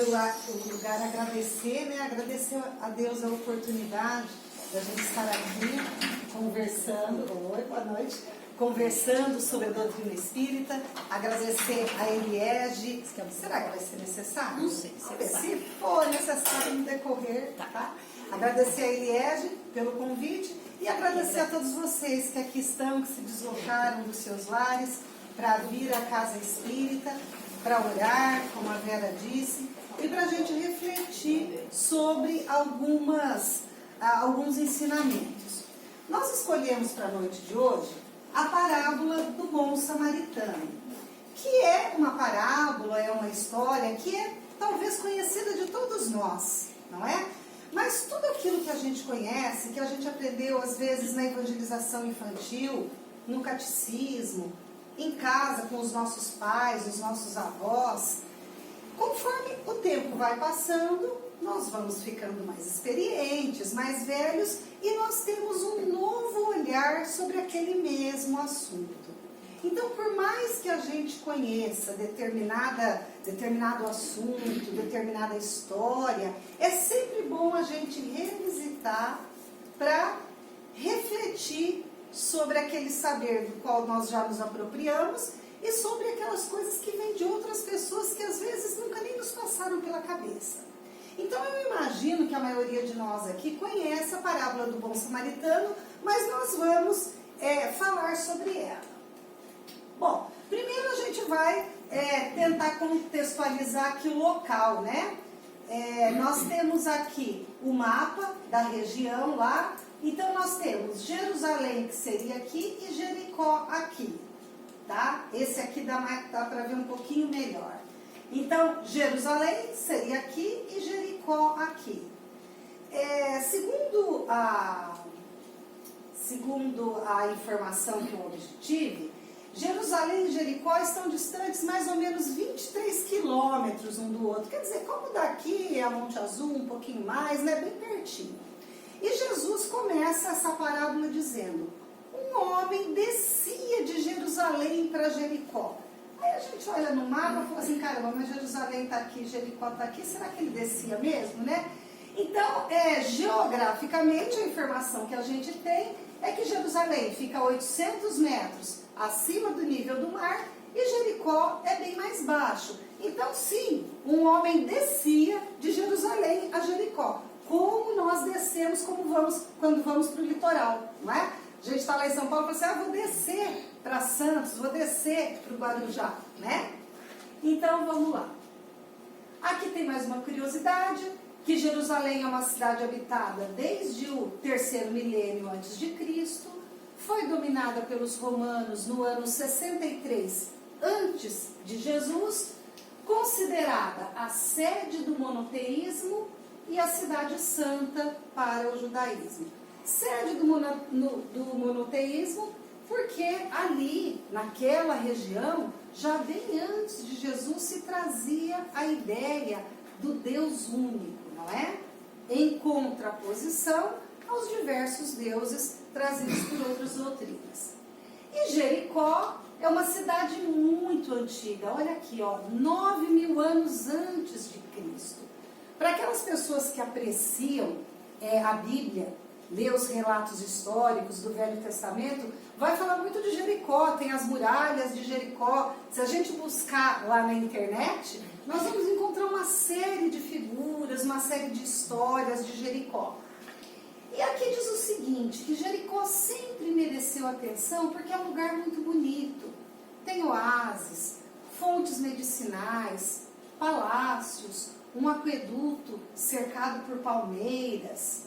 lugar agradecer, né? Agradecer a Deus a oportunidade da gente estar aqui conversando. Oi, boa noite. Conversando sobre a doutrina espírita. Agradecer a Eliege. Será que vai ser necessário? Não sei Se for necessário no decorrer, tá? Agradecer a Eliege pelo convite e agradecer a todos vocês que aqui estão, que se deslocaram dos seus lares para vir à Casa Espírita, para orar, como a Vera disse, e para a gente refletir sobre alguns ensinamentos. Nós escolhemos para a noite de hoje a parábola do bom samaritano, que é uma parábola, é uma história que é talvez conhecida de todos nós, não é? Mas tudo aquilo que a gente conhece, que a gente aprendeu às vezes na evangelização infantil, no catecismo, em casa com os nossos pais, os nossos avós, conforme o tempo vai passando, nós vamos ficando mais experientes, mais velhos, e nós temos um novo olhar sobre aquele mesmo assunto. Então, por mais que a gente conheça determinado assunto, determinada história, é sempre bom a gente revisitar para refletir sobre aquele saber do qual nós já nos apropriamos e sobre aquelas coisas que vêm de outras pessoas que às vezes nunca nem nos passaram pela cabeça. Então eu imagino que a maioria de nós aqui conhece a parábola do bom samaritano, mas nós vamos falar sobre ela. Bom, primeiro a gente vai tentar contextualizar aqui o local, né? Nós temos aqui o mapa da região lá. Então nós temos Jerusalém, que seria aqui, e Jericó aqui, tá? Esse aqui dá para ver um pouquinho melhor. Então, Jerusalém seria aqui e Jericó aqui. Segundo a informação que eu obtive, Jerusalém e Jericó estão distantes mais ou menos 23 quilômetros um do outro. Quer dizer, como daqui a Monte Azul, um pouquinho mais, né? Bem pertinho. E Jesus começa essa parábola dizendo: um homem descia de Jerusalém para Jericó. Aí a gente olha no mapa e fala assim: caramba, mas Jerusalém está aqui, Jericó está aqui, será que ele descia mesmo, né? Então, geograficamente, a informação que a gente tem é que Jerusalém fica a 800 metros acima do nível do mar e Jericó é bem mais baixo. Então, sim, um homem descia de Jerusalém a Jericó, como nós descemos quando vamos para o litoral, não é? A gente está lá em São Paulo e fala assim: vou descer para Santos, vou descer para o Guarujá, né? Então, vamos lá. Aqui tem mais uma curiosidade, que Jerusalém é uma cidade habitada desde o 3º milênio antes de Cristo, foi dominada pelos romanos no ano 63 antes de Jesus, considerada a sede do monoteísmo e a cidade santa para o judaísmo. Sede do monoteísmo porque ali, naquela região, já bem antes de Jesus se trazia a ideia do Deus único, não é? Em contraposição aos diversos deuses trazidos por outras doutrinas. E Jericó é uma cidade muito antiga, olha aqui, 9.000 anos antes de Cristo. Para aquelas pessoas que apreciam a Bíblia, ler os relatos históricos do Velho Testamento, vai falar muito de Jericó, tem as muralhas de Jericó. Se a gente buscar lá na internet, nós vamos encontrar uma série de figuras, uma série de histórias de Jericó. E aqui diz o seguinte, que Jericó sempre mereceu atenção porque é um lugar muito bonito. Tem oásis, fontes medicinais, palácios, um aqueduto cercado por palmeiras.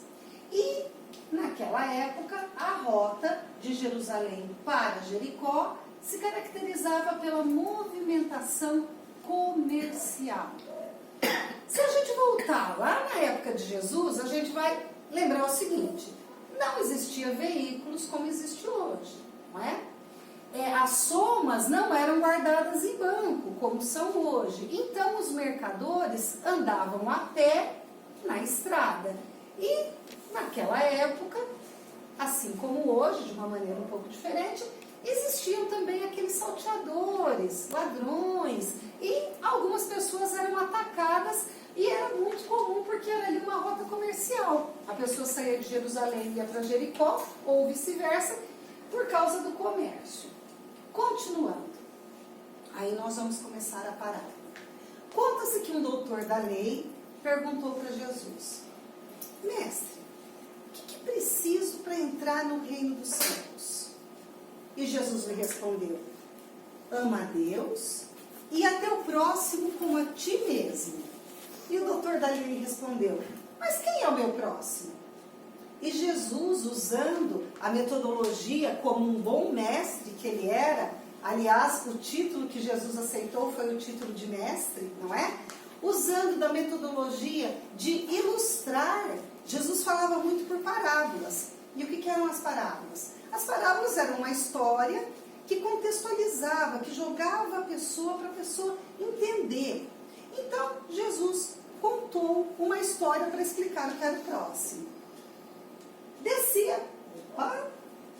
E, naquela época, a rota de Jerusalém para Jericó se caracterizava pela movimentação comercial. Se a gente voltar lá na época de Jesus, a gente vai lembrar o seguinte: não existia veículos como existe hoje, não é? As somas não eram guardadas em banco, como são hoje. Então, os mercadores andavam a pé na estrada. E, naquela época, assim como hoje, de uma maneira um pouco diferente, existiam também aqueles salteadores, ladrões, e algumas pessoas eram atacadas porque era ali uma rota comercial. A pessoa saía de Jerusalém e ia para Jericó, ou vice-versa, por causa do comércio. Continuando. Aí nós vamos começar a parar. Conta-se que um doutor da lei perguntou para Jesus: Mestre, o que preciso para entrar no reino dos céus? E Jesus lhe respondeu: ama a Deus e a teu próximo como a ti mesmo. E o doutor da lei respondeu: mas quem é o meu próximo? E Jesus, usando a metodologia como um bom mestre que ele era, aliás, o título que Jesus aceitou foi o título de mestre, não é? Usando da metodologia de ilustrar, Jesus falava muito por parábolas. E o que eram as parábolas? As parábolas eram uma história que contextualizava, que jogava a pessoa para a pessoa entender. Então, Jesus contou uma história para explicar o que era o próximo. Descia. Opa,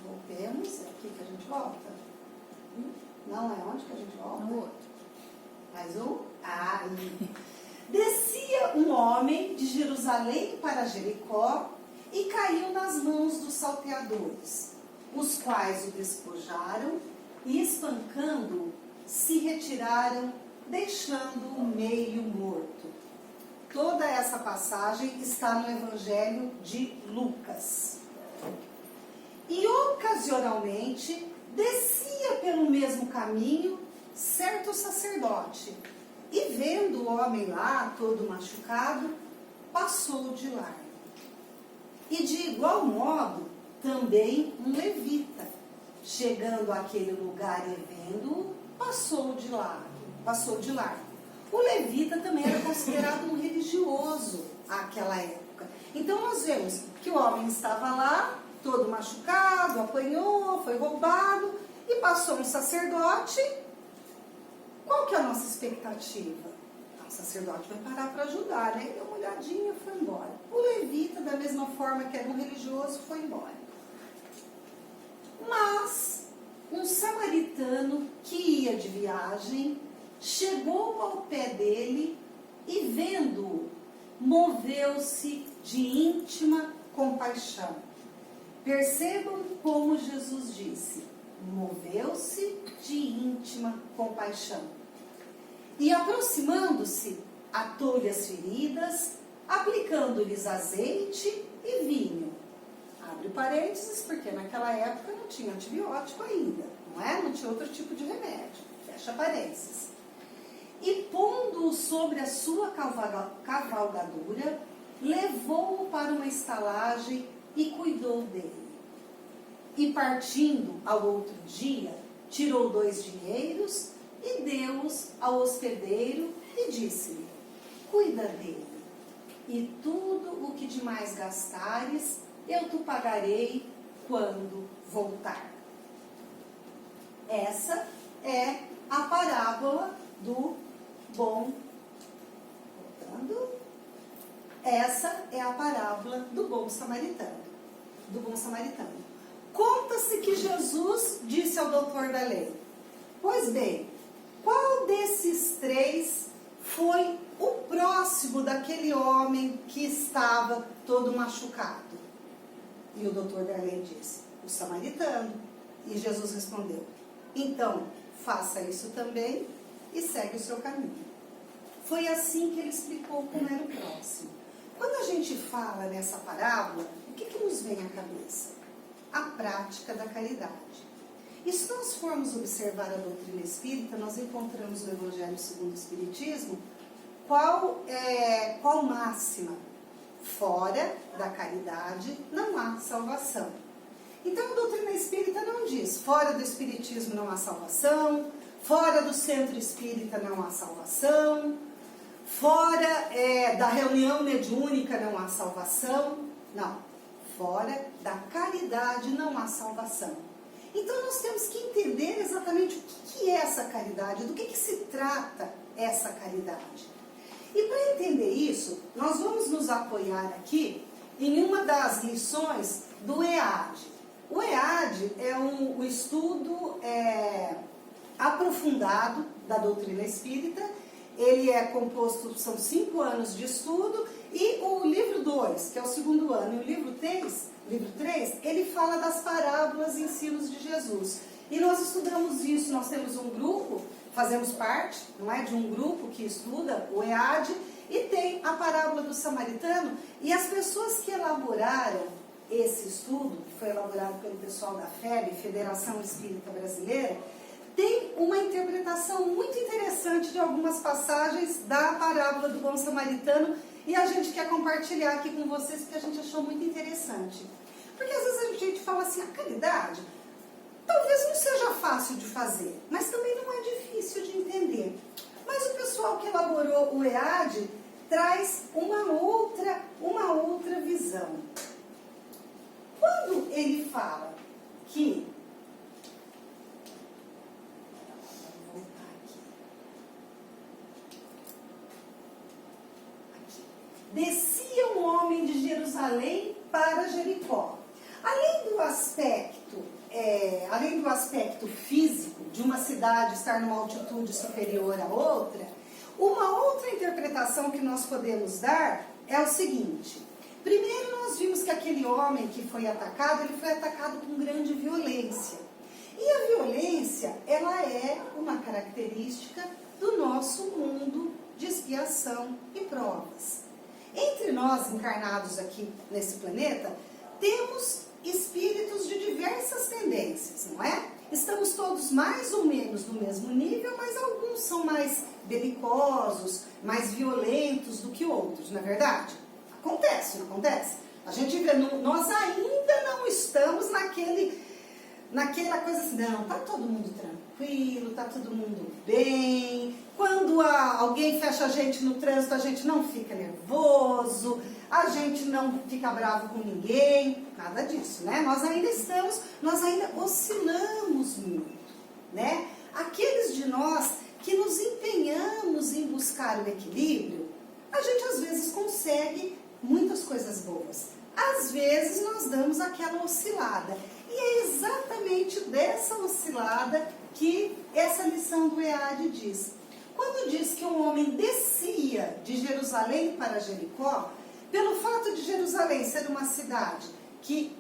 voltemos. É aqui que a gente volta? Não é onde que a gente volta? No outro. Mais um? Aí. Descia um homem de Jerusalém para Jericó e caiu nas mãos dos salteadores, os quais o despojaram e, espancando-o, se retiraram, deixando-o meio morto. Toda essa passagem está no Evangelho de Lucas. E ocasionalmente descia pelo mesmo caminho certo sacerdote, e vendo o homem lá, todo machucado, passou de largo. E de igual modo, também um levita, chegando àquele lugar e vendo-o, passou de largo. O levita também era considerado um religioso àquela época. Então nós vemos que o homem estava lá, todo machucado, apanhou, foi roubado, e passou um sacerdote. Qual que é a nossa expectativa? O sacerdote vai parar para ajudar, né? Ele deu uma olhadinha e foi embora. O levita, da mesma forma que era um religioso, foi embora. Mas um samaritano que ia de viagem chegou ao pé dele e, vendo-o, moveu-se de íntima compaixão. Percebam como Jesus disse: moveu-se de íntima compaixão. E aproximando-se, atou-lhe as feridas, aplicando-lhes azeite e vinho. Abre parênteses, porque naquela época não tinha antibiótico ainda, não é? Não tinha outro tipo de remédio. Fecha parênteses. E pondo-o sobre a sua cavalgadura, levou-o para uma estalagem e cuidou dele. E partindo ao outro dia, tirou 2 dinheiros e deu-os ao hospedeiro e disse-lhe: cuida dele, e tudo o que demais gastares, eu te pagarei quando voltar. Essa é a parábola do bom... Voltando. Essa é a parábola do bom samaritano. Conta-se que Jesus disse ao doutor da lei: pois bem, qual desses 3 foi o próximo daquele homem que estava todo machucado? E o doutor da lei disse: o samaritano. E Jesus respondeu: então, faça isso também e segue o seu caminho. Foi assim que ele explicou como era o próximo. Quando a gente fala nessa parábola, o que nos vem à cabeça? A prática da caridade. E se nós formos observar a doutrina espírita, nós encontramos no Evangelho segundo o Espiritismo qual máxima? Fora da caridade não há salvação. Então a doutrina espírita não diz fora do espiritismo não há salvação, fora do centro espírita não há salvação, fora da reunião mediúnica não há salvação. Não. Fora da caridade não há salvação. Então nós temos que entender exatamente o que é essa caridade, do que se trata essa caridade. E para entender isso, nós vamos nos apoiar aqui em uma das lições do EAD. O EAD é o estudo aprofundado da doutrina espírita, ele é composto, são 5 anos de estudo, e o livro 2, que é o segundo ano, e o livro 3, ele fala das parábolas e ensinos de Jesus. E nós estudamos isso, nós temos um grupo, fazemos parte, não é, de um grupo que estuda, o EAD, e tem a parábola do samaritano, e as pessoas que elaboraram esse estudo, que foi elaborado pelo pessoal da FEB, Federação Espírita Brasileira, tem uma interpretação muito interessante de algumas passagens da parábola do bom samaritano, e a gente quer compartilhar aqui com vocês, porque a gente achou muito interessante. Porque às vezes a gente fala assim, a caridade talvez não seja fácil de fazer, mas também não é difícil de entender. Mas o pessoal que elaborou o EAD traz uma outra visão. Quando ele fala que descia um homem de Jerusalém para Jericó. Além do aspecto físico de uma cidade estar numa altitude superior à outra, uma outra interpretação que nós podemos dar é o seguinte. Primeiro nós vimos que aquele homem que foi atacado, ele foi atacado com grande violência. E a violência, ela é uma característica do nosso mundo de expiação e provas. Entre nós, encarnados aqui nesse planeta, temos espíritos de diversas tendências, não é? Estamos todos mais ou menos no mesmo nível, mas alguns são mais belicosos, mais violentos do que outros, não é verdade? Acontece, não acontece? A gente vê, nós ainda não estamos naquela coisa assim, não, tá todo mundo tranquilo, tá todo mundo bem. Quando alguém fecha a gente no trânsito, a gente não fica nervoso, a gente não fica bravo com ninguém, nada disso, né? Nós ainda oscilamos muito, né? Aqueles de nós que nos empenhamos em buscar o equilíbrio, a gente às vezes consegue muitas coisas boas. Às vezes nós damos aquela oscilada. E é exatamente dessa oscilada que essa lição do EAD diz. Quando diz que um homem descia de Jerusalém para Jericó, pelo fato de Jerusalém ser uma cidade que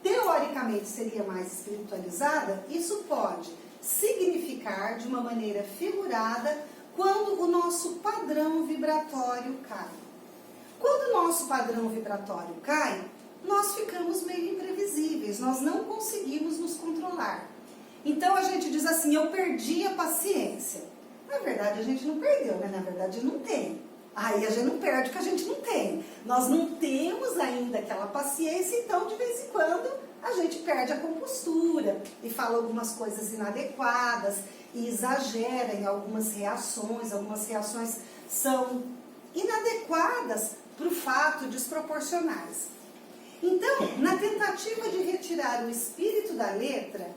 teoricamente seria mais espiritualizada, isso pode significar de uma maneira figurada quando o nosso padrão vibratório cai. Quando o nosso padrão vibratório cai, nós ficamos meio imprevisíveis, nós não conseguimos nos controlar. Então a gente diz assim, eu perdi a paciência. Na verdade a gente não perdeu, né? Na verdade não tem. Aí a gente não perde o que a gente não tem. Nós não temos ainda aquela paciência, então de vez em quando a gente perde a compostura e fala algumas coisas inadequadas e exagera em algumas reações são inadequadas para o fato, desproporcionais. Então, na tentativa de retirar o espírito da letra,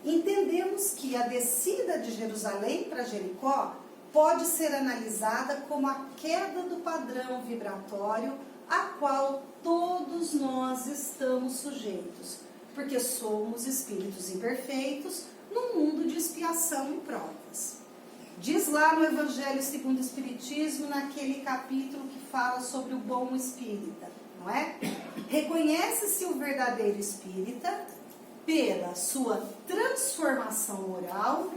entendemos que a descida de Jerusalém para Jericó pode ser analisada como a queda do padrão vibratório a qual todos nós estamos sujeitos, porque somos espíritos imperfeitos num mundo de expiação e provas. Diz lá no Evangelho segundo o Espiritismo, naquele capítulo que fala sobre o bom espírita, não é? Reconhece-se o verdadeiro espírita pela sua transformação moral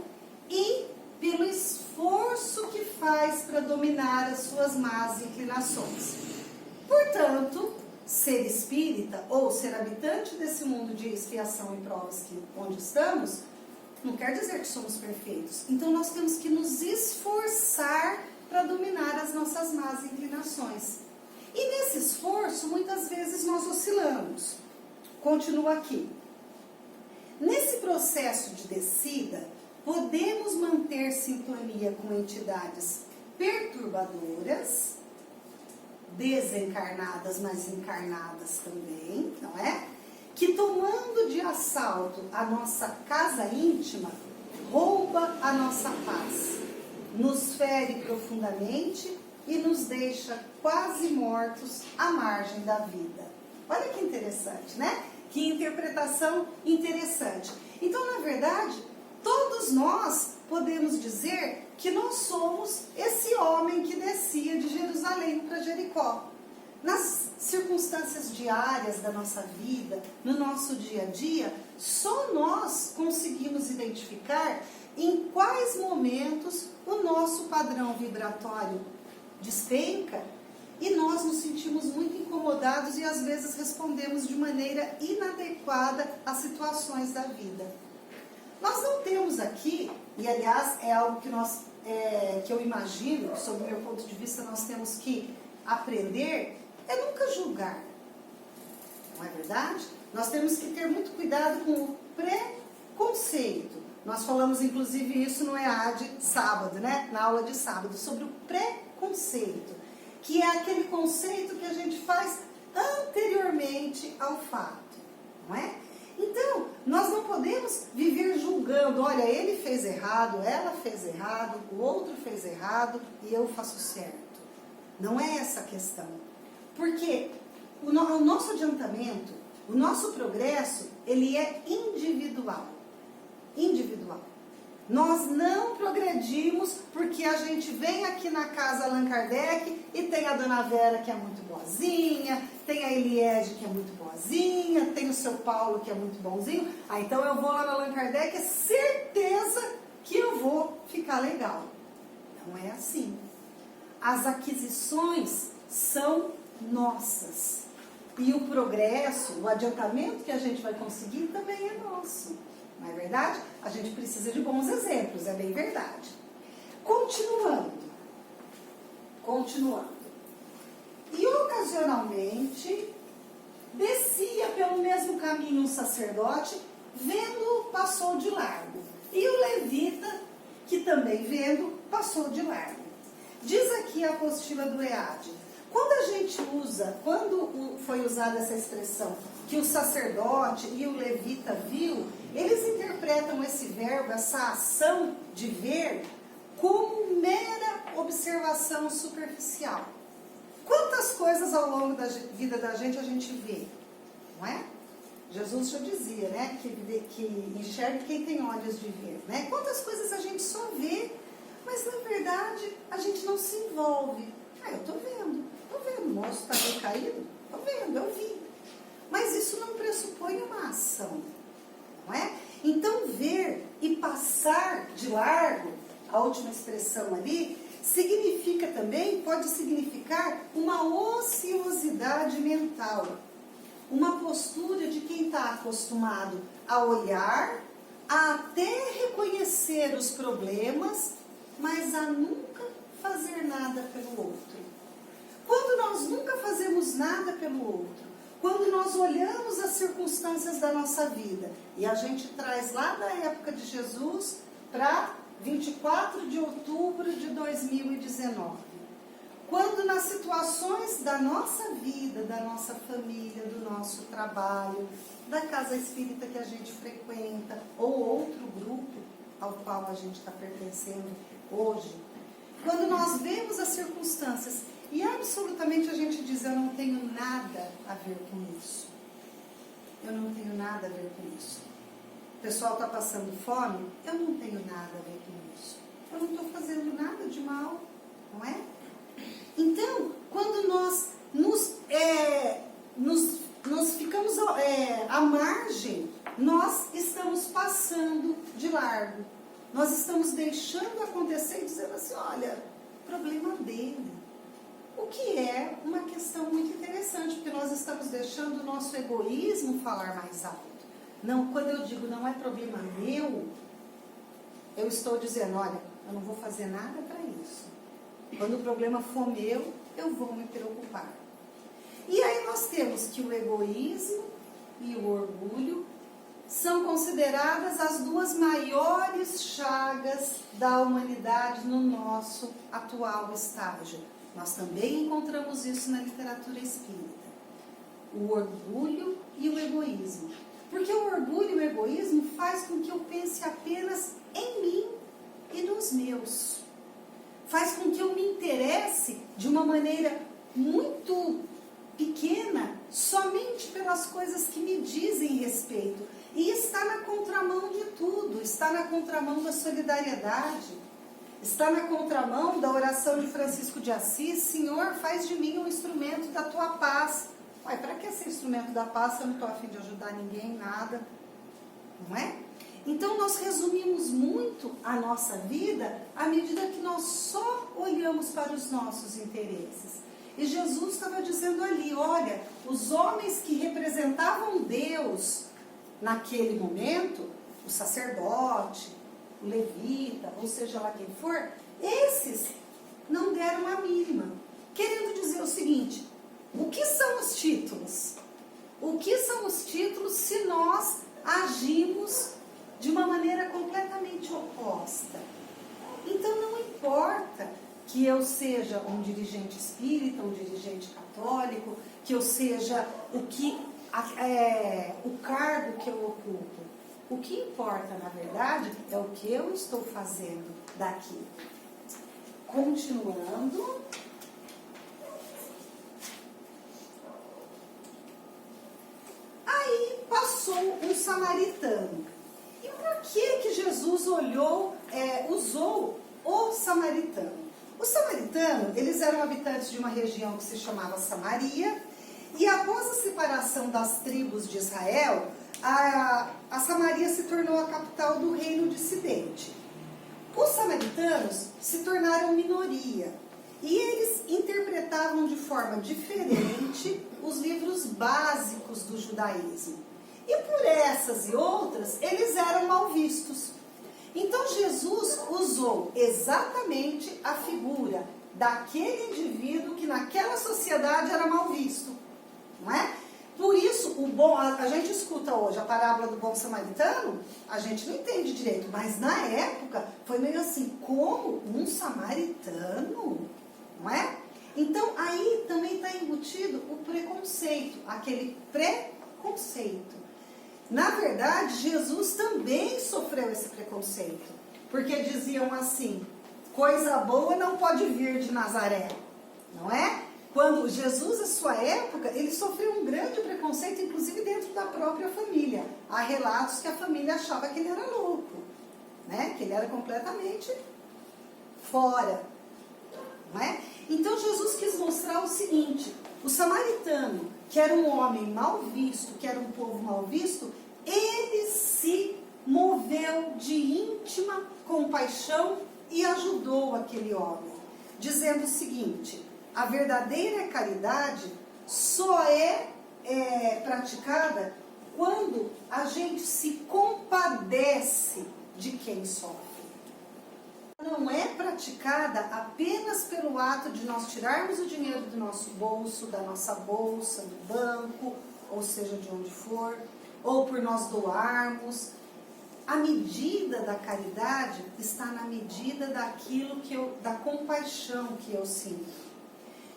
e pelo esforço que faz para dominar as suas más inclinações. Portanto, ser espírita ou ser habitante desse mundo de expiação e provas onde estamos, não quer dizer que somos perfeitos. Então nós temos que nos esforçar para dominar as nossas más inclinações. E nesse esforço, muitas vezes nós oscilamos. Continua aqui. Nesse processo de descida, podemos manter sintonia com entidades perturbadoras, desencarnadas, mas encarnadas também, não é? Que tomando de assalto a nossa casa íntima, rouba a nossa paz, nos fere profundamente e nos deixa quase mortos à margem da vida. Olha que interessante, né? Que interpretação interessante. Então, na verdade, todos nós podemos dizer que nós somos esse homem que descia de Jerusalém para Jericó. Nas circunstâncias diárias da nossa vida, no nosso dia a dia, só nós conseguimos identificar em quais momentos o nosso padrão vibratório despenca e nós nos sentimos muito incomodados e às vezes respondemos de maneira inadequada às situações da vida. Nós não temos aqui, e aliás é algo que eu imagino, sob o meu ponto de vista, nós temos que aprender, é nunca julgar. Não é verdade? Nós temos que ter muito cuidado com o preconceito. Nós falamos inclusive isso no EAD sábado, né? Na aula de sábado, sobre o preconceito, que é aquele conceito que a gente faz anteriormente ao fato, não é? Então, nós não podemos viver julgando, olha, ele fez errado, ela fez errado, o outro fez errado e eu faço certo. Não é essa a questão. Porque o nosso adiantamento, o nosso progresso, ele é individual. Individual. Nós não progredimos porque a gente vem aqui na casa Allan Kardec e tem a Dona Vera que é muito boazinha, tem a Eliege que é muito boazinha, tem o seu Paulo que é muito bonzinho. Então eu vou lá no Allan Kardec, é certeza que eu vou ficar legal. Não é assim. As aquisições são nossas. E o progresso, o adiantamento que a gente vai conseguir também é nosso. Não é verdade? A gente precisa de bons exemplos, é bem verdade. Continuando. E ocasionalmente, descia pelo mesmo caminho um sacerdote, vendo, passou de largo. E o levita, que também vendo, passou de largo. Diz aqui a apostila do EAD. Quando foi usada essa expressão, que o sacerdote e o levita viu, eles interpretam esse verbo, essa ação de ver, como mera observação superficial. Quantas coisas ao longo da vida da gente a gente vê, não é? Jesus já dizia, né, que enxerga quem tem olhos de ver, né? Quantas coisas a gente só vê, mas na verdade a gente não se envolve. Eu estou vendo, o moço está meio caído, estou vendo, eu vi. Mas isso não pressupõe uma ação, não é? Então, ver e passar de largo, a última expressão ali, significa também, pode significar uma ociosidade mental. Uma postura de quem está acostumado a olhar, a até reconhecer os problemas, mas a nunca fazer nada pelo outro. Quando nós nunca fazemos nada pelo outro, quando nós olhamos as circunstâncias da nossa vida, e a gente traz lá da época de Jesus para 24 de outubro de 2019, quando nas situações da nossa vida, da nossa família, do nosso trabalho, da casa espírita que a gente frequenta, ou outro grupo ao qual a gente está pertencendo hoje, quando nós vemos as circunstâncias e absolutamente a gente diz, eu não tenho nada a ver com isso. Eu não tenho nada a ver com isso. O pessoal está passando fome, eu não tenho nada a ver com isso. Eu não estou fazendo nada de mal, não é? Então, quando nós nos ficamos à margem, nós estamos passando de largo. Nós estamos deixando acontecer e dizendo assim, olha, problema dele. O que é uma questão muito interessante, porque nós estamos deixando o nosso egoísmo falar mais alto. Não, quando eu digo não é problema meu, eu estou dizendo, olha, eu não vou fazer nada para isso. Quando o problema for meu, eu vou me preocupar. E aí nós temos que o egoísmo e o orgulho são consideradas as duas maiores chagas da humanidade no nosso atual estágio. Nós também encontramos isso na literatura espírita. O orgulho e o egoísmo. Porque o orgulho e o egoísmo faz com que eu pense apenas em mim e nos meus. Faz com que eu me interesse de uma maneira muito pequena somente pelas coisas que me dizem respeito. E está na contramão de tudo, está na contramão da solidariedade, está na contramão da oração de Francisco de Assis: Senhor, faz de mim um instrumento da tua paz. Ué, para que ser instrumento da paz se eu não estou a fim de ajudar ninguém, nada? Não é? Então nós resumimos muito a nossa vida à medida que nós só olhamos para os nossos interesses. E Jesus estava dizendo ali, olha, os homens que representavam Deus naquele momento, o sacerdote, o levita, ou seja lá quem for, esses não deram a mínima. Querendo dizer o seguinte: o que são os títulos? O que são os títulos se nós agimos de uma maneira completamente oposta? Então não importa que eu seja um dirigente espírita, um dirigente católico, que eu seja o cargo que eu ocupo. O que importa, na verdade, é o que eu estou fazendo daqui. Continuando. Aí passou um samaritano. E por que Jesus usou o samaritano? Os samaritanos, eles eram habitantes de uma região que se chamava Samaria, e após a separação das tribos de Israel, a Samaria se tornou a capital do reino dissidente. Os samaritanos se tornaram minoria, e eles interpretavam de forma diferente os livros básicos do judaísmo. E por essas e outras, eles eram mal vistos. Então Jesus usou exatamente a figura daquele indivíduo que naquela sociedade era mal visto, não é? Por isso, a gente escuta hoje a parábola do bom samaritano, a gente não entende direito, mas na época foi meio assim, como um samaritano, não é? Então aí também está embutido o preconceito, aquele preconceito. Na verdade, Jesus também sofreu esse preconceito, porque diziam assim: coisa boa não pode vir de Nazaré, não é? Quando Jesus, à sua época, ele sofreu um grande preconceito, inclusive dentro da própria família. Há relatos que a família achava que ele era louco, né? Que ele era completamente fora, não é? Então Jesus quis mostrar o seguinte: o samaritano, que era um homem mal visto, que era um povo mal visto, ele se moveu de íntima compaixão e ajudou aquele homem, dizendo o seguinte: a verdadeira caridade só é praticada quando a gente se compadece de quem sofre. Não é praticada apenas pelo ato de nós tirarmos o dinheiro do nosso bolso, da nossa bolsa, do banco, ou seja, de onde for, ou por nós doarmos. A medida da caridade está na medida daquilo da compaixão que eu sinto.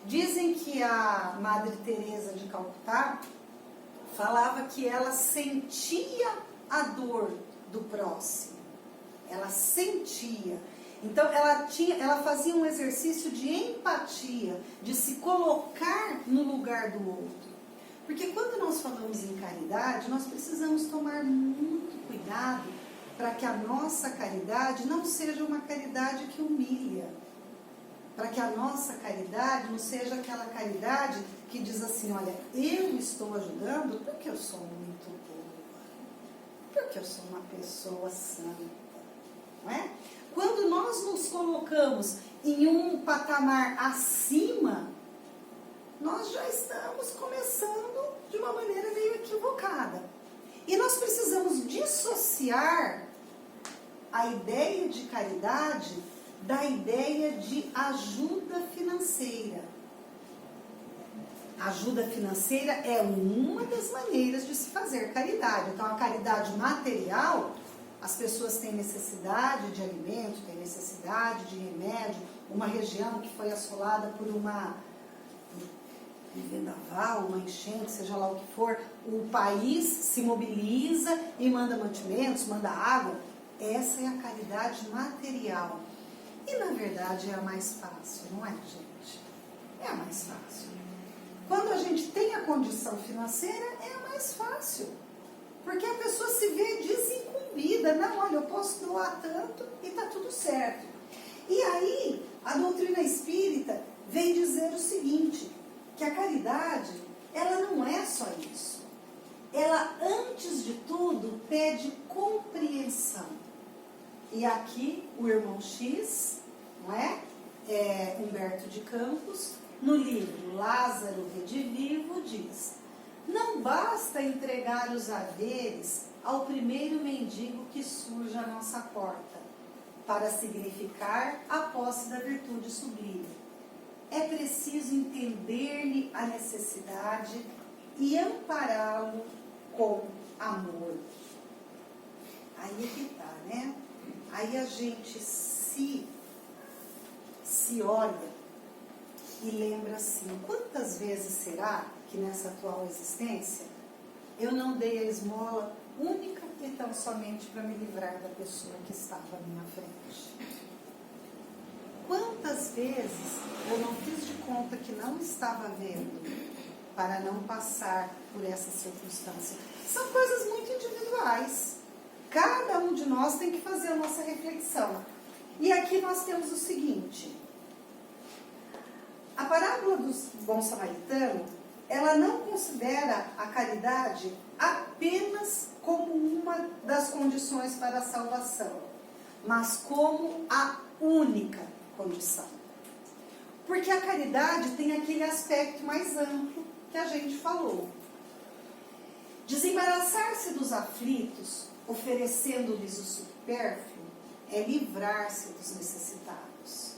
Dizem que a Madre Teresa de Calcutá falava que ela sentia a dor do próximo. Ela sentia. Então ela fazia um exercício de empatia, de se colocar no lugar do outro. Porque quando nós falamos em caridade, nós precisamos tomar muito cuidado para que a nossa caridade não seja uma caridade que humilha. Para que a nossa caridade não seja aquela caridade que diz assim: olha, eu estou ajudando porque eu sou muito boa, porque eu sou uma pessoa santa, não é? Quando nós nos colocamos em um patamar acima, nós já estamos começando de uma maneira meio equivocada. E nós precisamos dissociar a ideia de caridade da ideia de ajuda financeira. Ajuda financeira é uma das maneiras de se fazer caridade. Então, a caridade material, as pessoas têm necessidade de alimento, têm necessidade de remédio. Uma região que foi assolada por um vendaval, uma enchente, seja lá o que for, o país se mobiliza e manda mantimentos, manda água. Essa é a caridade material. E na verdade é a mais fácil, não é, gente? É a mais fácil. Quando a gente tem a condição financeira, é a mais fácil. Porque a pessoa se vê desincumbida. Não, olha, eu posso doar tanto e está tudo certo. E aí, a doutrina espírita vem dizer o seguinte, que a caridade, ela não é só isso. Ela, antes de tudo, pede compreensão. E aqui, o irmão X, não é? Humberto de Campos, no livro Lázaro Redivivo, diz: não basta entregar os haveres ao primeiro mendigo que surge à nossa porta, para significar a posse da virtude sublime. É preciso entender-lhe a necessidade e ampará-lo com amor. Aí é que tá, né? Aí a gente se olha e lembra assim, quantas vezes será que nessa atual existência eu não dei a esmola única e tão somente para me livrar da pessoa que estava à minha frente? Quantas vezes eu não fiz de conta que não estava vendo para não passar por essa circunstância? São coisas muito individuais. Cada um de nós tem que fazer a nossa reflexão. E aqui nós temos o seguinte: a parábola do bom samaritano, ela não considera a caridade apenas como uma das condições para a salvação, mas como a única condição. Porque a caridade tem aquele aspecto mais amplo que a gente falou. Desembaraçar-se dos aflitos, oferecendo-lhes o supérfluo, é livrar-se dos necessitados,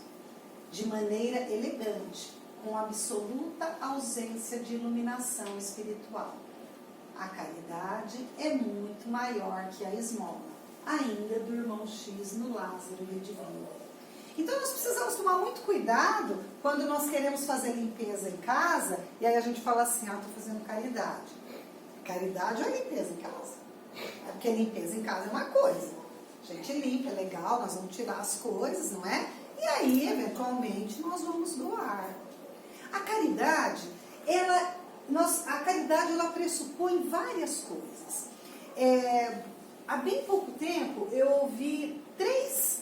de maneira elegante, com absoluta ausência de iluminação espiritual. A caridade é muito maior que a esmola, ainda do irmão X no Lázaro Redivivo. Então nós precisamos tomar muito cuidado quando nós queremos fazer limpeza em casa, e aí a gente fala assim, estou fazendo caridade. Caridade é limpeza em casa. É porque limpeza em casa é uma coisa. A gente limpa, é legal, nós vamos tirar as coisas, não é? E aí, eventualmente, nós vamos doar. A caridade, ela pressupõe várias coisas. Há bem pouco tempo, eu ouvi três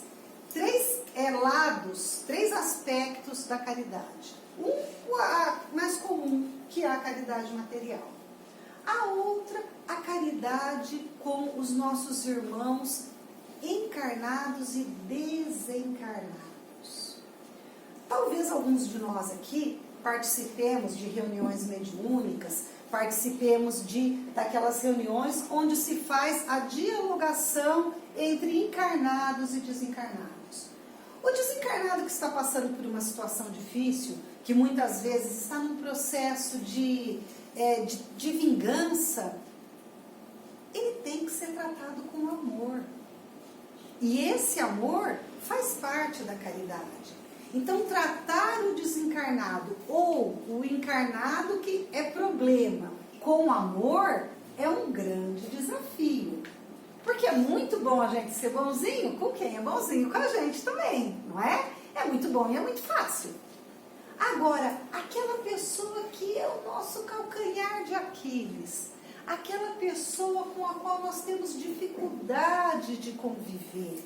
lados, três aspectos da caridade. Um mais comum, que é a caridade material. A outra, a caridade com os nossos irmãos encarnados e desencarnados. Talvez alguns de nós aqui participemos de reuniões mediúnicas, participemos daquelas reuniões onde se faz a dialogação entre encarnados e desencarnados. O desencarnado que está passando por uma situação difícil, que muitas vezes está num processo de vingança, ele tem que ser tratado com amor. E esse amor faz parte da caridade. Então, tratar o desencarnado ou o encarnado que é problema com amor é um grande desafio. Porque é muito bom a gente ser bonzinho com quem é bonzinho com a gente também, não é? É muito bom e é muito fácil. Agora, aquela pessoa que é o nosso calcanhar de Aquiles, aquela pessoa com a qual nós temos dificuldade de conviver,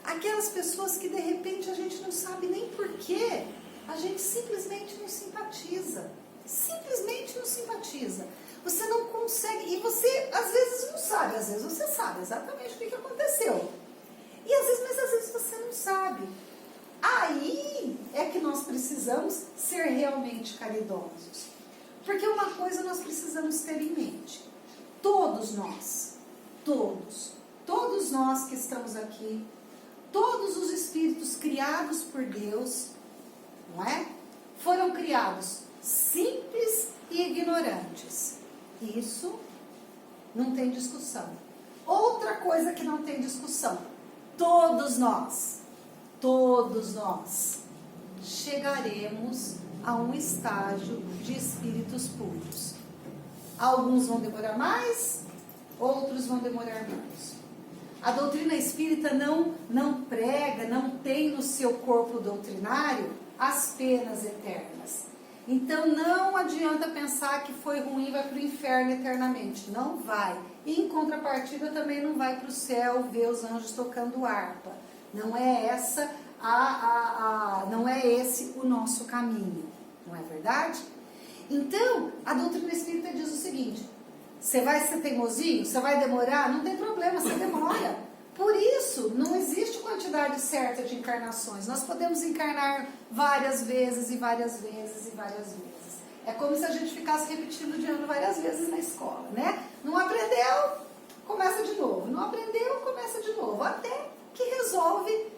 aquelas pessoas que de repente a gente não sabe nem porquê, a gente simplesmente não simpatiza. Simplesmente não simpatiza. Você não consegue, e você às vezes não sabe, às vezes você sabe exatamente o que aconteceu. Mas às vezes você não sabe. Aí é que nós precisamos ser realmente caridosos. Porque uma coisa nós precisamos ter em mente. Todos nós que estamos aqui, todos os espíritos criados por Deus, não é? Foram criados simples e ignorantes. Isso não tem discussão. Outra coisa que não tem discussão. Todos nós chegaremos a um estágio de espíritos puros. Alguns vão demorar mais, outros vão demorar menos. A doutrina espírita não prega, não tem no seu corpo doutrinário as penas eternas. Então não adianta pensar que foi ruim e vai para o inferno eternamente. Não vai. E em contrapartida também não vai para o céu ver os anjos tocando harpa. Não é essa não é esse o nosso caminho. Não é verdade? Então, a doutrina espírita diz o seguinte: você vai ser teimosinho? Você vai demorar? Não tem problema, você demora. Por isso, não existe quantidade certa de encarnações. Nós podemos encarnar várias vezes e várias vezes e várias vezes. É como se a gente ficasse repetindo de ano várias vezes na escola, né? Não aprendeu, começa de novo. Não aprendeu, começa de novo. Até que resolve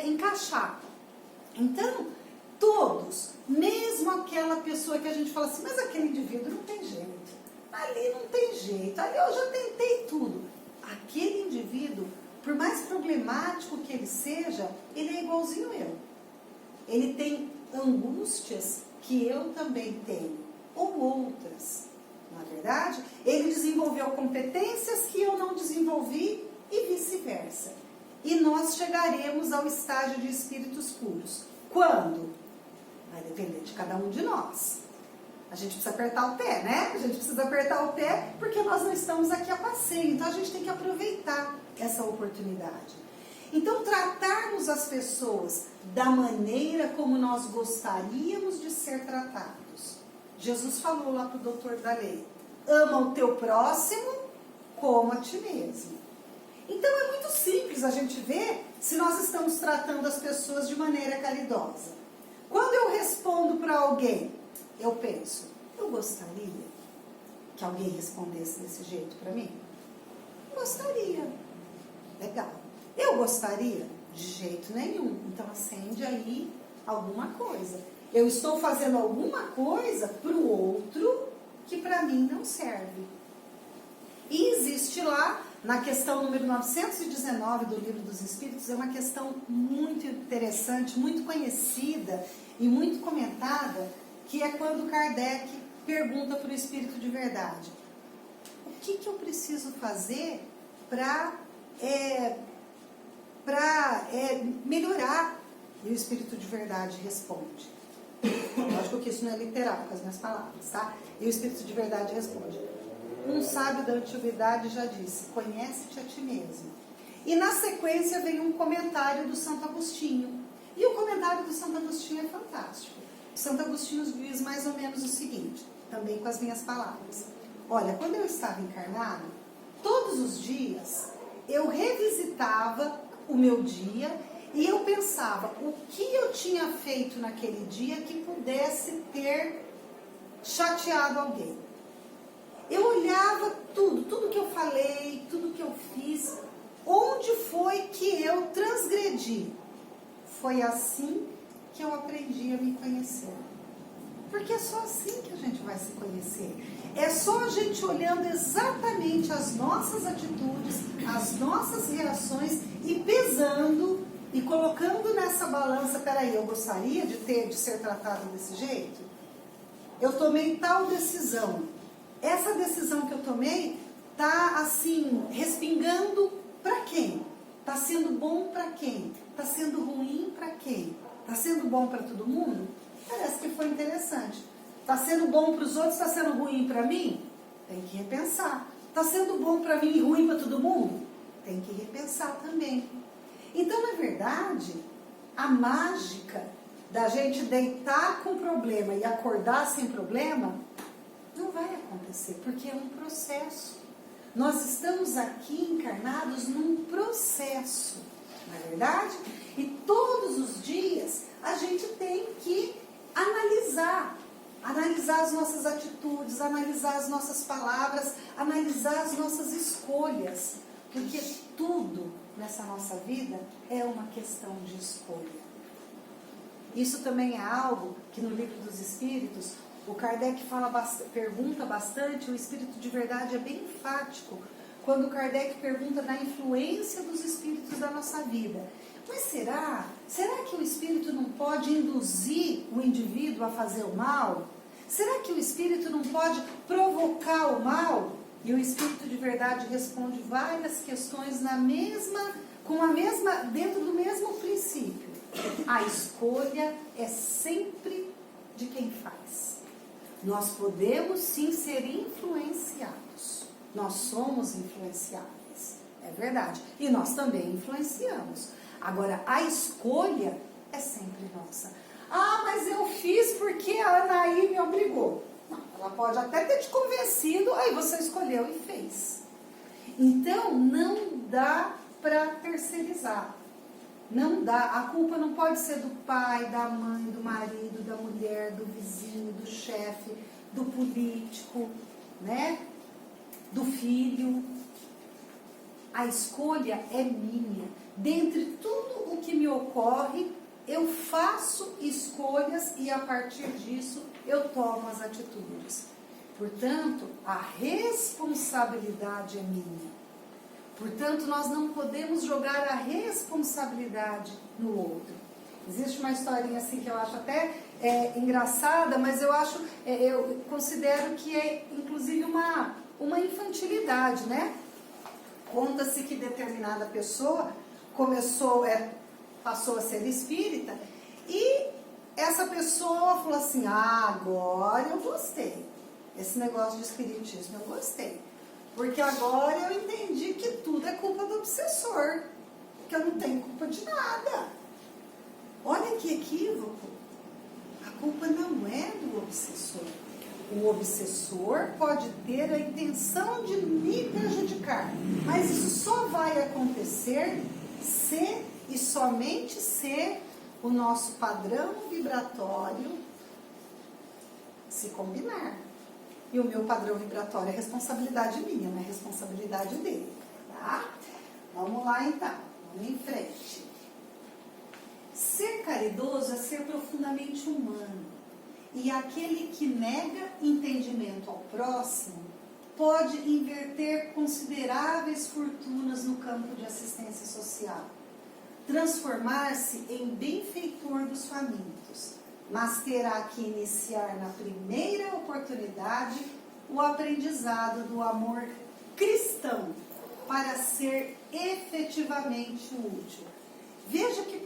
encaixar. Então, todos, mesmo aquela pessoa que a gente fala assim, mas aquele indivíduo não tem jeito. Ali não tem jeito. Ali eu já tentei tudo. Aquele indivíduo, por mais problemático que ele seja, ele é igualzinho eu. Ele tem angústias que eu também tenho, ou outras, não é verdade? Ele desenvolveu competências que eu não desenvolvi e vice-versa. E nós chegaremos ao estágio de espíritos puros. Quando? Vai depender de cada um de nós. A gente precisa apertar o pé, né? A gente precisa apertar o pé porque nós não estamos aqui a passeio. Então a gente tem que aproveitar essa oportunidade. Então tratarmos as pessoas da maneira como nós gostaríamos de ser tratados. Jesus falou lá para o doutor da lei: ama o teu próximo como a ti mesmo. Então é muito simples a gente ver se nós estamos tratando as pessoas de maneira caridosa. Quando eu respondo para alguém, eu penso, eu gostaria que alguém respondesse desse jeito para mim? Gostaria. Legal. Eu gostaria? De jeito nenhum. Então acende aí alguma coisa. Eu estou fazendo alguma coisa para o outro que para mim não serve. E existe lá, na questão número 919 do Livro dos Espíritos, é uma questão muito interessante, muito conhecida e muito comentada, que é quando Kardec pergunta para o Espírito de Verdade: o que eu preciso fazer para melhorar? E o Espírito de Verdade responde. Lógico que isso não é literal com as minhas palavras, tá? E o Espírito de Verdade responde: um sábio da antiguidade já disse, conhece-te a ti mesmo. E na sequência vem um comentário do Santo Agostinho. E o comentário do Santo Agostinho é fantástico. O Santo Agostinho diz mais ou menos o seguinte, também com as minhas palavras: olha, quando eu estava encarnado, todos os dias eu revisitava o meu dia e eu pensava o que eu tinha feito naquele dia que pudesse ter chateado alguém. Eu olhava tudo que eu falei, tudo que eu fiz, onde foi que eu transgredi. Foi assim que eu aprendi a me conhecer. Porque é só assim que a gente vai se conhecer. É só a gente olhando exatamente as nossas atitudes, as nossas reações e pesando e colocando nessa balança: peraí, eu gostaria de ser tratado desse jeito? Eu tomei tal decisão. Essa decisão que eu tomei está assim, respingando para quem? Está sendo bom para quem? Está sendo ruim para quem? Está sendo bom para todo mundo? Parece que foi interessante. Está sendo bom para os outros, está sendo ruim para mim? Tem que repensar. Está sendo bom para mim e ruim para todo mundo? Tem que repensar também. Então, na verdade, a mágica da gente deitar com problema e acordar sem problema não vai acontecer, porque é um processo. Nós estamos aqui encarnados num processo, não é verdade? E todos os dias a gente tem que analisar as nossas atitudes, analisar as nossas palavras, analisar as nossas escolhas, porque tudo nessa nossa vida é uma questão de escolha. Isso também é algo que no Livro dos Espíritos o Kardec pergunta bastante. O Espírito de Verdade é bem enfático quando o Kardec pergunta da influência dos espíritos da nossa vida. Mas será que o espírito não pode induzir o indivíduo a fazer o mal? Será que o espírito não pode provocar o mal? E o Espírito de Verdade responde várias questões dentro do mesmo princípio. A escolha é sempre de quem faz. Nós podemos sim ser influenciados. Nós somos influenciáveis, é verdade. E nós também influenciamos. Agora, a escolha é sempre nossa. Ah, mas eu fiz porque a Anaí me obrigou. Não, ela pode até ter te convencido, aí você escolheu e fez. Então, não dá para terceirizar. Não dá. A culpa não pode ser do pai, da mãe, do marido, da mulher, do vizinho, do chefe, do político, né? Do filho. A escolha é minha. Dentre tudo o que me ocorre, eu faço escolhas e a partir disso eu tomo as atitudes. Portanto, a responsabilidade é minha. Portanto, nós não podemos jogar a responsabilidade no outro. Existe uma historinha assim que eu acho até engraçada, mas eu considero que é inclusive uma infantilidade, né? Conta-se que determinada pessoa passou a ser espírita e essa pessoa falou assim, agora eu gostei. Esse negócio de espiritismo eu gostei. Porque agora eu entendi que tudo é culpa do obsessor. Que eu não tenho culpa de nada. Olha que equívoco. A culpa não é do obsessor. O obsessor pode ter a intenção de me prejudicar. Mas isso só vai acontecer se e somente se o nosso padrão vibratório se combinar. E o meu padrão vibratório é responsabilidade minha, não é responsabilidade dele, tá? Vamos lá então, vamos em frente. Ser caridoso é ser profundamente humano. E aquele que nega entendimento ao próximo pode inverter consideráveis fortunas no campo de assistência social. Transformar-se em benfeitor dos famintos. Mas terá que iniciar na primeira oportunidade o aprendizado do amor cristão para ser efetivamente útil. Veja que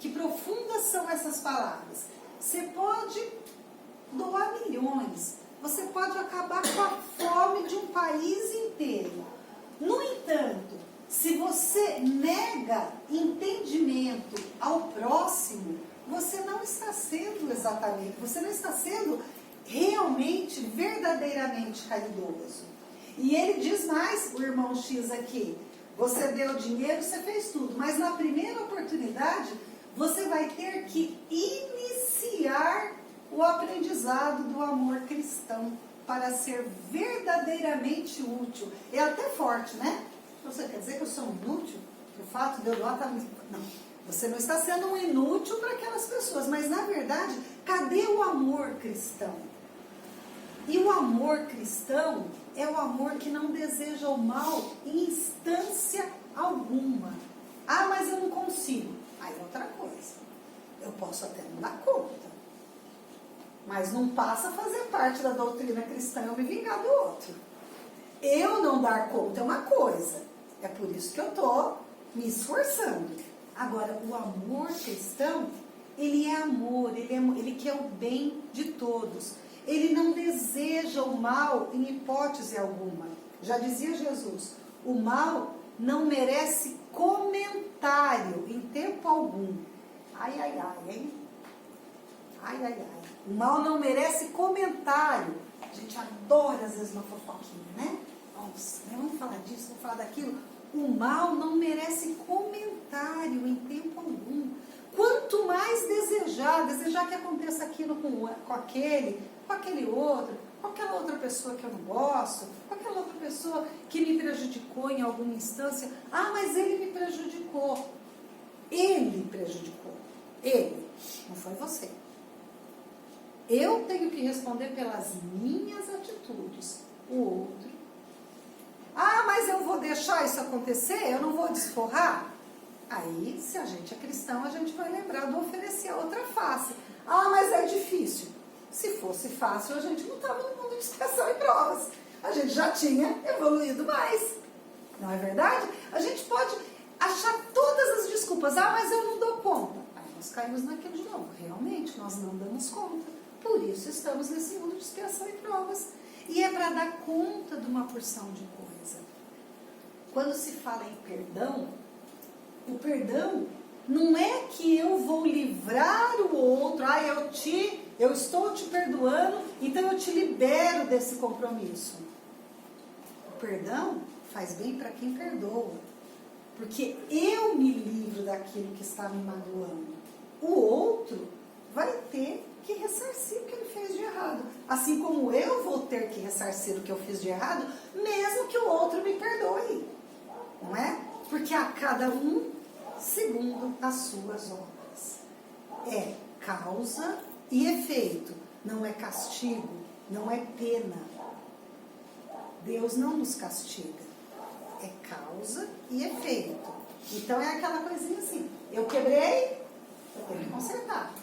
profundas são essas palavras. Você pode doar milhões, você pode acabar com a fome de um país inteiro. No entanto, se você nega entendimento ao próximo, você não está sendo realmente, verdadeiramente caridoso. E ele diz mais, o irmão X aqui, você deu dinheiro, você fez tudo, mas na primeira oportunidade, você vai ter que iniciar o aprendizado do amor cristão para ser verdadeiramente útil. É até forte, né? Você quer dizer que eu sou inútil? O fato de eu doar... Não. Você não está sendo um inútil para aquelas pessoas, mas na verdade, cadê o amor cristão? E o amor cristão é o amor que não deseja o mal em instância alguma. Ah, mas eu não consigo. Aí é outra coisa. Eu posso até não dar conta. Mas não passa a fazer parte da doutrina cristã eu me vingar do outro. Eu não dar conta é uma coisa. É por isso que eu estou me esforçando. Agora, o amor cristão, ele é amor, ele quer o bem de todos. Ele não deseja o mal em hipótese alguma. Já dizia Jesus, o mal não merece comentário em tempo algum. Ai, ai, ai, hein? Ai, ai, ai. O mal não merece comentário. A gente adora, às vezes, uma fofoquinha, né? Nossa, vamos falar disso, vamos falar daquilo. O mal não merece comentário em tempo algum. Quanto mais desejar que aconteça aquilo com aquele outro, com aquela outra pessoa que eu não gosto, com aquela outra pessoa que me prejudicou em alguma instância. Ah, mas ele me prejudicou. Ele prejudicou. Ele, não foi você. Eu tenho que responder pelas minhas atitudes. O outro. Ah, mas eu vou deixar isso acontecer? Eu não vou desforrar? Aí, se a gente é cristão, a gente vai lembrar de oferecer a outra face. Ah, mas é difícil. Se fosse fácil, a gente não estava no mundo de expiação e provas. A gente já tinha evoluído mais. Não é verdade? A gente pode achar todas as desculpas. Ah, mas eu não dou conta. Aí nós caímos naquilo de novo. Realmente, nós não damos conta. Por isso estamos nesse mundo de expiação e provas. E é para dar conta de uma porção de coisa. Quando se fala em perdão, o perdão não é que eu vou livrar o outro, eu estou te perdoando, então eu te libero desse compromisso. O perdão faz bem para quem perdoa, porque eu me livro daquilo que está me magoando. O outro vai ter que ressarcir o que ele fez de errado. Assim como eu vou ter que ressarcir o que eu fiz de errado, mesmo que o outro me perdoe. Não é? Porque a cada um segundo as suas obras. É causa e efeito. Não é castigo, não é pena. Deus não nos castiga. É causa e efeito. Então é aquela coisinha assim. Eu quebrei, eu tenho que consertar.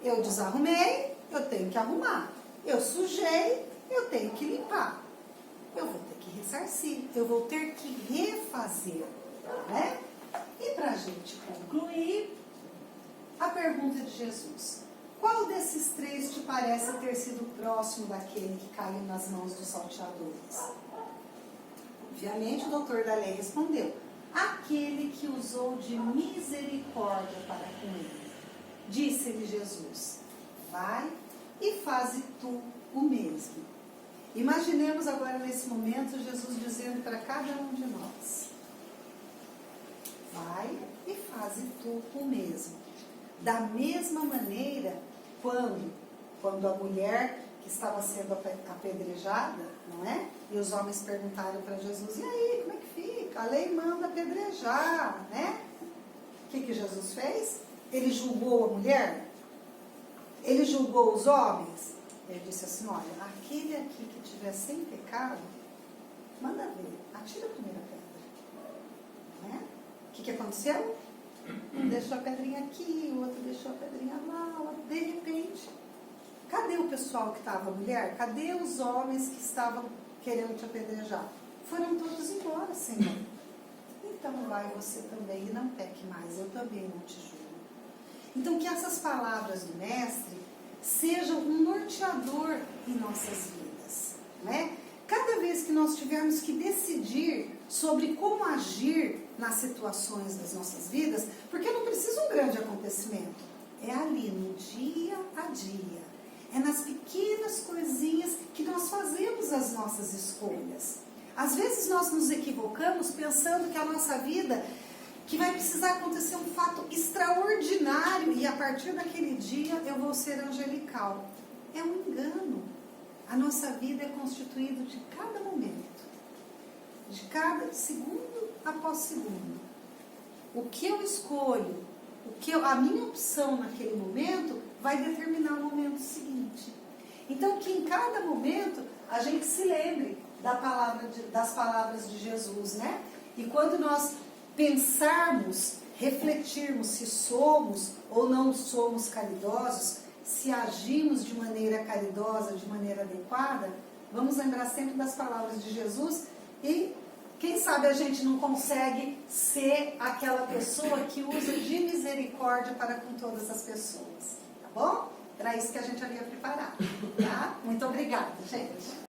Eu desarrumei, eu tenho que arrumar. Eu sujei, eu tenho que limpar. Eu vou ter que ressarcir, eu vou ter que refazer, né? E para a gente concluir, a pergunta de Jesus: qual desses três te parece ter sido próximo daquele que caiu nas mãos dos salteadores? Obviamente o doutor da lei respondeu: aquele que usou de misericórdia para com ele. Disse-lhe Jesus: vai e faze tu o mesmo. Imaginemos agora nesse momento Jesus dizendo para cada um de nós: vai e faze tu o mesmo. Da mesma maneira, quando a mulher que estava sendo apedrejada, não é? E os homens perguntaram para Jesus: e aí, como é que fica? A lei manda apedrejar, né? O que Jesus fez? Ele julgou a mulher? Ele julgou os homens? Ele disse assim: olha, aquele aqui que tiver sem pecado, manda ver, atira a primeira pedra. Né? O que aconteceu? Um deixou a pedrinha aqui, o outro deixou a pedrinha lá. De repente, cadê o pessoal que estava, mulher? Cadê os homens que estavam querendo te apedrejar? Foram todos embora, Senhor. Então vai você também e não peque mais, eu também não te julgo. Então que essas palavras do Mestre sejam um norteador em nossas vidas, né? Cada vez que nós tivermos que decidir sobre como agir nas situações das nossas vidas, porque não precisa um grande acontecimento, é ali no dia a dia, é nas pequenas coisinhas que nós fazemos as nossas escolhas. Às vezes nós nos equivocamos pensando que a nossa vida, que vai precisar acontecer um fato extraordinário e a partir daquele dia eu vou ser angelical. É um engano. A nossa vida é constituída de cada momento, de cada segundo após segundo. O que eu escolho, a minha opção naquele momento vai determinar o momento seguinte. Então que em cada momento a gente se lembre das palavras de Jesus, né? E quando nós pensarmos, refletirmos se somos ou não somos caridosos, se agimos de maneira caridosa, de maneira adequada, vamos lembrar sempre das palavras de Jesus e quem sabe a gente não consegue ser aquela pessoa que usa de misericórdia para com todas as pessoas, tá bom? Era isso que a gente havia preparado, tá? Muito obrigada, gente.